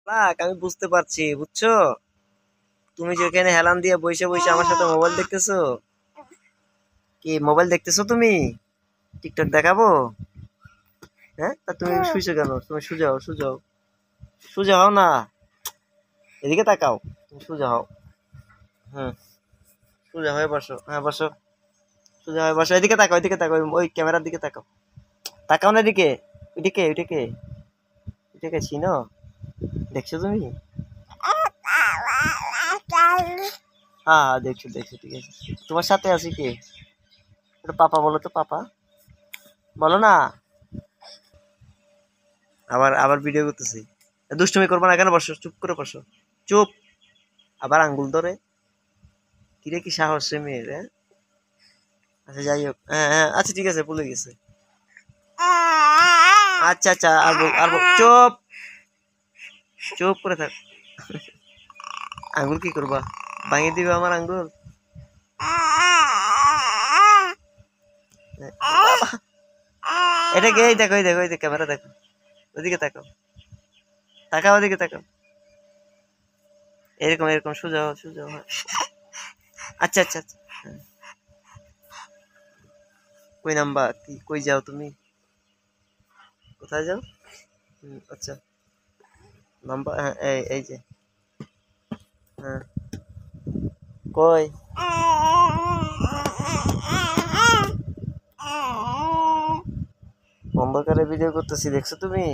লাক আমি বুঝতে পারছি, বুঝছো? তুমি যেখানে হেলান দিয়ে বসে বসে আমার সাথে মোবাইল দেখতেছো, কি মোবাইল দেখতেছো তুমি? টিকটক দেখাবো? হ্যাঁ, তা তুমি শুইছো কেন? তুমি সুজাও সুজাও, সুজা হও না, এদিকে তাকাও, তুমি সুজা হও। হুম, সোজা হয়ে বসো, হ্যাঁ বসো, সোজা হয়ে বসো, এদিকে তাকাও, এদিকে তাকাও, ওই ক্যামেরার দিকে তাকাও, তাকাও না এদিকে, ওইদিকে ওইদিকে, ওইদিকে চিনো? দেখছো তুমি? হ্যাঁ হ্যাঁ, দেখছো দেখছো, ঠিক আছে। তোমার সাথে আছি কে? একটু পাপা বলো তো, পাপা বলো না। আবার আবার ভিডিও করতেছি, দুষ্টুমি করবো না, কেন বসো, চুপ করে বসো, চুপ। আবার আঙ্গুল ধরে, কিরে কি সাহস সে মেয়ের, হ্যাঁ? আচ্ছা যাই হোক, হ্যাঁ হ্যাঁ, আচ্ছা ঠিক আছে, ভুলে গেছে। আচ্ছা আচ্ছা, চুপ, চুপ করে থাক। আঙ্গুল কি করবা? ভাঙিয়ে দিবে আমার আঙ্গুল? এটাকে, এই দেখো, এই দেখো, এই দেখো, ক্যামেরা দেখো, ওইদিকে তাকাও, তাকাও ওইদিকে তাকাও, এরকম এরকম, সোজাও সোজাও, হ্যাঁ। আচ্ছা আচ্ছা আচ্ছা, হ্যাঁ। কই নাম্বার কি, কই যাও তুমি? কোথায় যাও? আচ্ছা, নাম্বার, হ্যাঁ, এই এই যে, হ্যাঁ, কই? অন্ধকারে ভিডিও করতেছি, দেখছো তুমি?